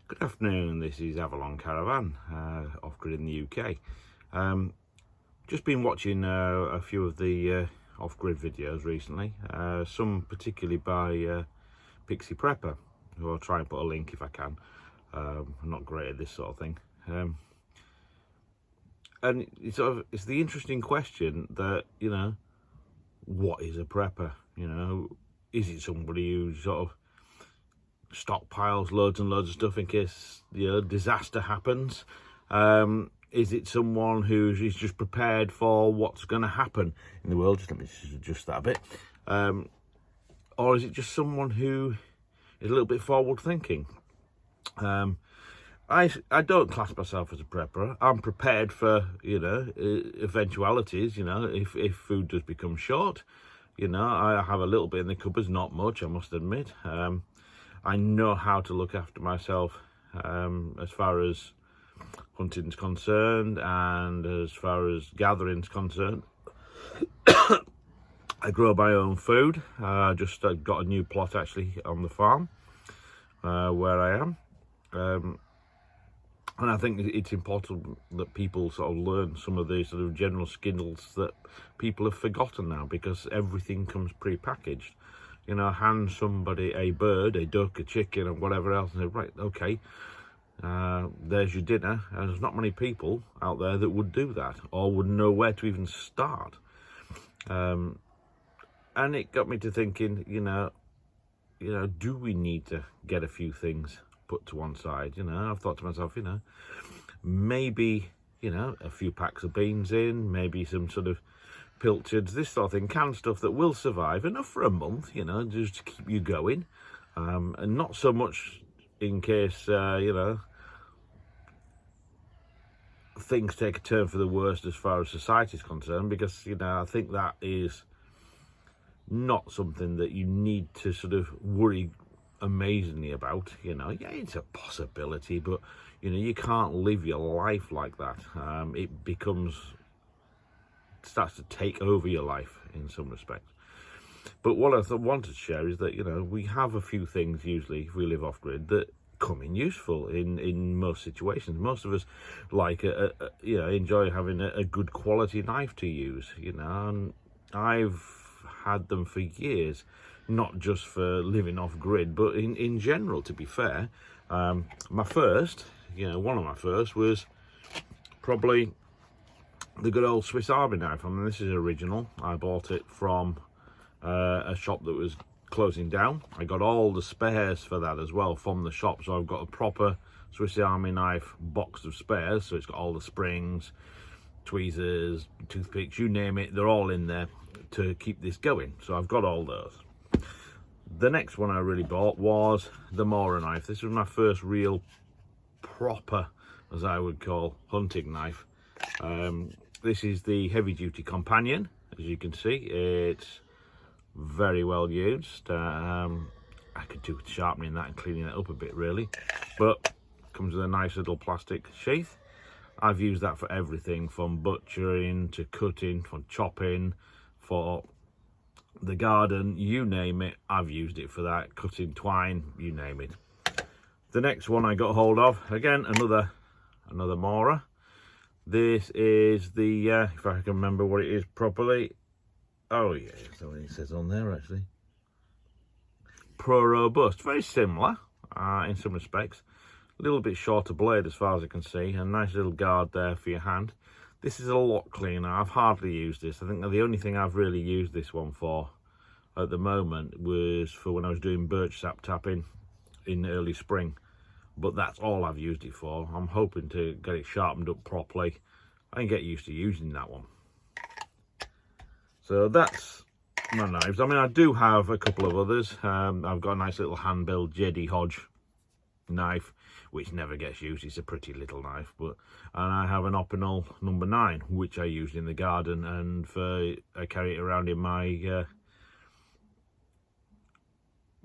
Good afternoon, this is Avalon Caravan, off-grid in the UK. Just been watching a few of the off-grid videos recently, some particularly by Pixie Prepper, who I'll try and put a link if I can. I'm not great at this sort of thing. And it's the interesting question that, what is a prepper? Is it somebody who sort of stockpiles loads and loads of stuff in case disaster happens? Is it someone who's just prepared for what's going to happen in the world? Just let me adjust that a bit. Or is it just someone who is a little bit forward thinking? I don't class myself as a prepper. I'm prepared for eventualities. If food does become short, I have a little bit in the cupboards, not much, I must admit. I know how to look after myself as far as hunting's concerned and as far as gathering's concerned. I grow my own food. Just got a new plot actually on the farm where I am. And I think it's important that people sort of learn some of these sort of general skills that people have forgotten now, because everything comes pre-packaged. Hand somebody a bird, a duck, a chicken, and whatever else, and say, right, okay, there's your dinner. And there's not many people out there that would do that or would know where to even start. And it got me to thinking, do we need to get a few things put to one side? I've thought to myself, maybe, a few packs of beans in, maybe some sort of pilchards, this sort of thing, canned stuff that will survive enough for a month, just to keep you going, and not so much in case, things take a turn for the worst as far as society is concerned, because, I think that is not something that you need to sort of worry amazingly about. It's a possibility, but you can't live your life like that. It starts to take over your life in some respects. But what I wanted to share is that we have a few things usually, if we live off grid, that come in useful in most situations. Most of us enjoy having a good quality knife to use, and I've had them for years, not just for living off grid, but in general, to be fair. My first, one of my first was probably the good old Swiss Army knife. I mean, this is original. I bought it from a shop that was closing down. I got all the spares for that as well from the shop, so I've got a proper Swiss Army knife box of spares. So it's got all the springs, tweezers, toothpicks, you name it, they're all in there to keep this going. So I've got all those. The next one I really bought was the Mora knife. This was my first real proper, as I would call, hunting knife. This is the heavy duty companion. As you can see, it's very well used. I could do with sharpening that and cleaning it up a bit really, but comes with a nice little plastic sheath. I've used that for everything from butchering to cutting, from chopping, for the garden, you name it, I've used it for that. Cutting twine, you name it. The next one I got hold of, again, another Mora. This is the, if I can remember what it is properly. Oh yeah, that's what it says on there actually. Pro Robust, very similar in some respects. A little bit shorter blade as far as I can see, a nice little guard there for your hand. This is a lot cleaner. I've hardly used this. I think the only thing I've really used this one for at the moment was for when I was doing birch sap tapping in early spring. But that's all I've used it for. I'm hoping to get it sharpened up properly and get used to using that one. So that's my knives. I mean, I do have a couple of others. I've got a nice little hand-built Jedi Hodge knife, which never gets used. It's a pretty little knife, and I have an Opinel number 9, which I used in the garden, and I carry it around in my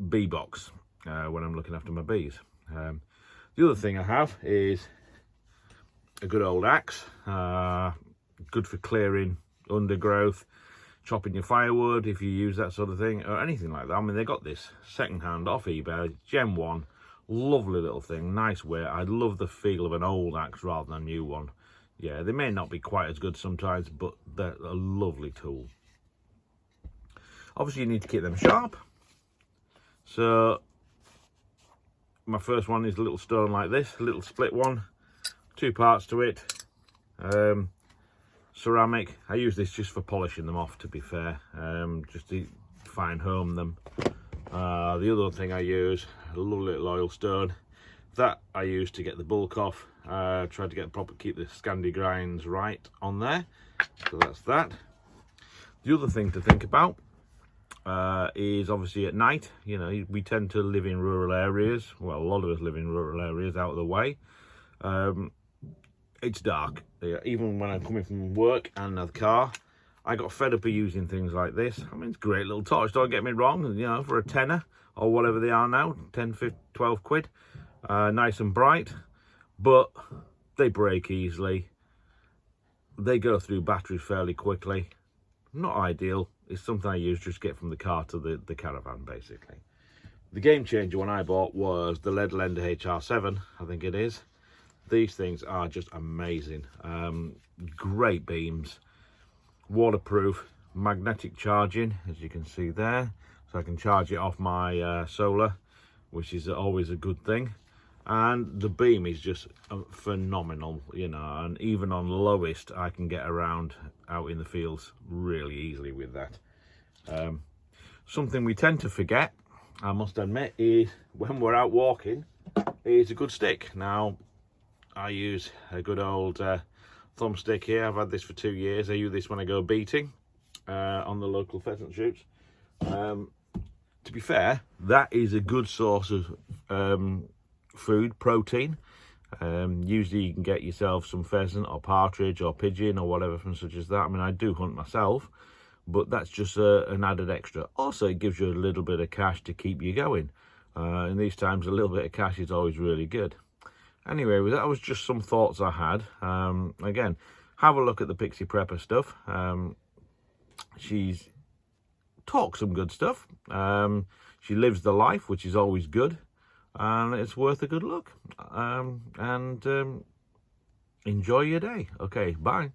bee box when I'm looking after my bees. The other thing I have is a good old axe, good for clearing undergrowth, chopping your firewood if you use that sort of thing, or anything like that. I mean, they got this second hand off eBay, Gen 1, Lovely little thing, nice weight. I love the feel of an old axe rather than a new one. Yeah, they may not be quite as good sometimes, but they're a lovely tool. Obviously, you need to keep them sharp. So, my first one is a little stone like this, a little split one, 2 parts to it. Ceramic. I use this just for polishing them off, to be fair, just to fine home them. The other thing I use, a lovely little oil stone. That I use to get the bulk off. Try to get keep the Scandi grinds right on there. So that's that. The other thing to think about is obviously at night. You know, we tend to live in rural areas. Well, a lot of us live in rural areas out of the way. It's dark. Even when I'm coming from work and the car, I got fed up of using things like this. I mean, it's a great little torch, don't get me wrong, you know, for a tenner or whatever they are now, 10, 15, 12 quid. Nice and bright, but they break easily. They go through batteries fairly quickly. Not ideal. It's something I use just to get from the car to the caravan, basically. The game changer one I bought was the Leadlender HR7, I think it is. These things are just amazing. Great beams. Waterproof, magnetic charging, as you can see there. So I can charge it off my solar, which is always a good thing. And the beam is just phenomenal, you know, and even on lowest I can get around out in the fields really easily with that. Something we tend to forget, I must admit, is when we're out walking, is a good stick. Now, I use a good old thumbstick here. I've had this for 2 years. I use this when I go beating on the local pheasant shoots. To be fair, that is a good source of food, protein. Usually you can get yourself some pheasant or partridge or pigeon or whatever from such as that. I mean, I do hunt myself, but that's just an added extra. Also, it gives you a little bit of cash to keep you going. In these times, a little bit of cash is always really good. Anyway, that was just some thoughts I had. Again, have a look at the Pixie Prepper stuff. She's talks some good stuff. She lives the life, which is always good. And it's worth a good look. Enjoy your day. Okay, bye.